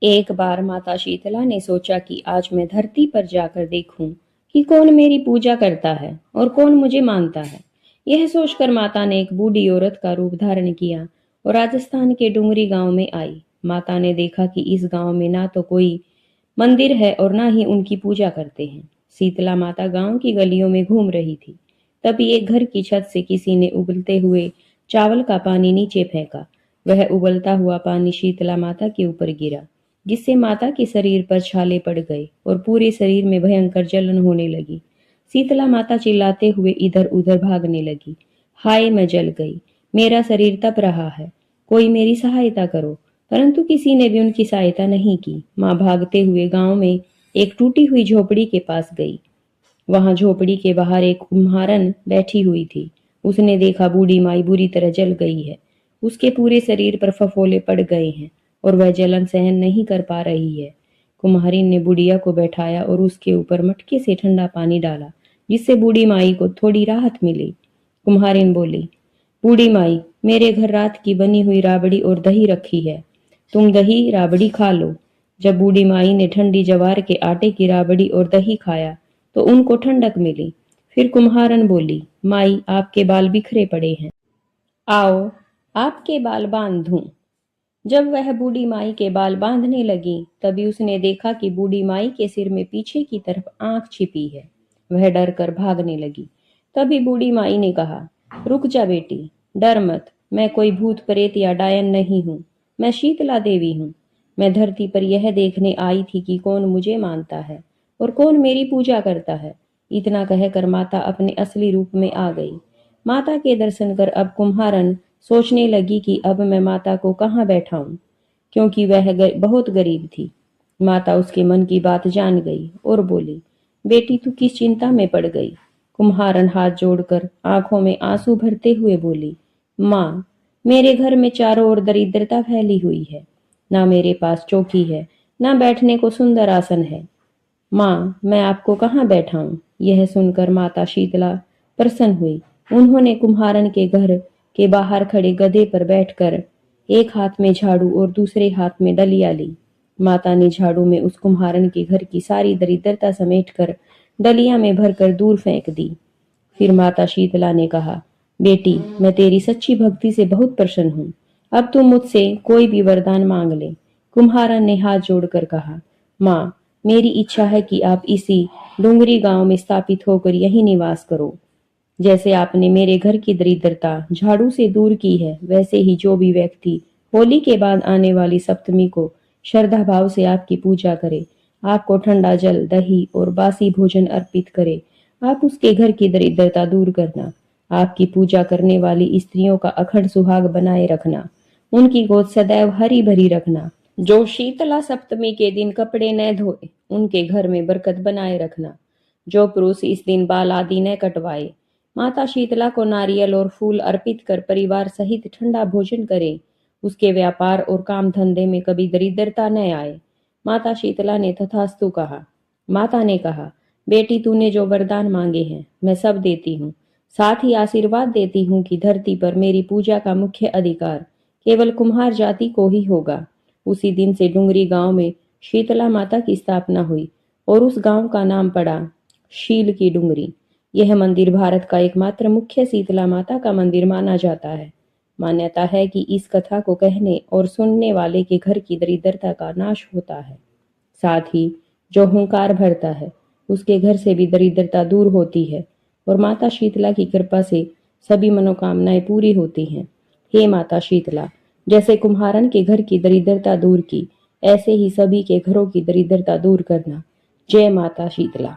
एक बार माता शीतला ने सोचा कि आज मैं धरती पर जाकर देखूं कि कौन मेरी पूजा करता है और कौन मुझे मानता है। यह सोचकर माता ने एक बूढ़ी औरत का रूप धारण किया और राजस्थान के डुंगरी गांव में आई। माता ने देखा कि इस गांव में ना तो कोई मंदिर है और ना ही उनकी पूजा करते हैं। शीतला माता गांव की गलियों में घूम रही थी। तभी एक घर की छत से किसी ने उबलते हुए चावल का पानी नीचे फेंका। वह उबलता हुआ पानी शीतला माता के ऊपर गिरा, जिससे माता के शरीर पर छाले पड़ गए और पूरे शरीर में भयंकर जलन होने लगी। शीतला माता चिल्लाते हुए इधर उधर भागने लगी। हाय, मैं जल गई, मेरा शरीर तप रहा है, कोई मेरी सहायता करो। परंतु किसी ने भी उनकी सहायता नहीं की। माँ भागते हुए गांव में एक टूटी हुई झोपड़ी के पास गई। वहां झोपड़ी के बाहर एक कुम्हारन बैठी हुई थी। उसने देखा बूढ़ी माई बुरी तरह जल गई है। उसके पूरे शरीर पर फफोले पड़ गए हैं और वह जलन सहन नहीं कर पा रही है। कुम्हारिन ने बुढ़िया को बैठाया और उसके ऊपर मटके से ठंडा पानी डाला, जिससे बूढ़ी माई को थोड़ी राहत मिली। कुम्हारिन बोली, बूढ़ी माई, मेरे घर रात की बनी हुई राबड़ी और दही रखी है, तुम दही राबड़ी खा लो। जब बूढ़ी माई ने ठंडी जवार के आटे की राबड़ी और दही खाया तो उनको ठंडक मिली। फिर कुम्हारन बोली, माई, आपके बाल बिखरे पड़े हैं, आओ आपके बाल बांध दूं। जब वह बूढ़ी माई के बाल बांधने लगी, तभी उसने देखा कि बूढ़ी माई के सिर में पीछे की तरफ आंख छिपी है। वह डर कर भागने लगी। तभी बूढ़ी माई ने कहा, रुक जा बेटी, डर मत, मैं कोई भूत प्रेत या डायन नहीं हूँ, मैं शीतला देवी हूँ। मैं धरती पर यह देखने आई थी कि कौन मुझे मानता है और कौन मेरी पूजा करता है। इतना कहकर माता अपने असली रूप में आ गई। माता के दर्शन कर अब कुम्हारन सोचने लगी कि अब मैं माता को कहाँ बैठाऊं, क्योंकि वह बहुत गरीब थी। माता उसके मन की बात जान गई और बोली, बेटी, तू किस चिंता में पड़ गई। कुम्हारन हाथ जोड़कर आंखों में आंसू भरते हुए बोली, माँ, मेरे घर में चारों ओर दरिद्रता फैली हुई है, ना मेरे पास चौकी है, ना बैठने को सुंदर आसन है। माँ, मैं आपको कहाँ बैठाऊं। यह सुनकर माता शीतला प्रसन्न हुई। उन्होंने कुम्हारन के घर के बाहर खड़े गधे पर बैठकर एक हाथ में झाड़ू और दूसरे हाथ में डलिया ली। माता ने झाड़ू में उस कुम्हारन के घर की सारी दरिद्रता समेटकर डलिया में भरकर दूर फेंक दी। फिर माता शीतला ने कहा, बेटी, मैं तेरी सच्ची भक्ति से बहुत प्रसन्न हूँ। अब तुम मुझसे कोई भी वरदान मांग ले। कुम्हारन ने हाथ जोड़कर कहा, माँ, मेरी इच्छा है कि आप इसी डूंगरी गांव में स्थापित होकर यहीं निवास करो। जैसे आपने मेरे घर की दरिद्रता झाड़ू से दूर की है, वैसे ही जो भी व्यक्ति होली के बाद आने वाली सप्तमी को श्रद्धा भाव से आपकी पूजा करे, आपको ठंडा जल, दही और बासी भोजन अर्पित करे, आप उसके घर की दरिद्रता दूर करना, आपकी पूजा करने वाली स्त्रियों का अखंड सुहाग बनाए रखना, उनकी गोद सदैव हरी भरी रखना, जो शीतला सप्तमी के दिन कपड़े न धोए, उनके घर में बरकत बनाए रखना, जो पुरुष इस दिन बाल आदि न कटवाए, माता शीतला को नारियल और फूल अर्पित कर परिवार सहित ठंडा भोजन करे, उसके व्यापार और काम धंधे में कभी दरिद्रता न आए। माता शीतला ने तथास्तु कहा। माता ने कहा, बेटी, तूने जो वरदान मांगे हैं मैं सब देती हूँ। साथ ही आशीर्वाद देती हूँ कि धरती पर मेरी पूजा का मुख्य अधिकार केवल कुम्हार जाति को ही होगा। उसी दिन से डुंगरी गांव में शीतला माता की स्थापना हुई और उस गांव का नाम पड़ा शील की डुंगरी। यह मंदिर भारत का एकमात्र मुख्य शीतला माता का मंदिर माना जाता है। मान्यता है कि इस कथा को कहने और सुनने वाले के घर की दरिद्रता का नाश होता है। साथ ही जो हुंकार भरता है उसके घर से भी दरिद्रता दूर होती है और माता शीतला की कृपा से सभी मनोकामनाएं पूरी होती हैं। हे माता शीतला, जैसे कुम्हारन के घर की दरिद्रता दूर की, ऐसे ही सभी के घरों की दरिद्रता दूर करना। जय माता शीतला।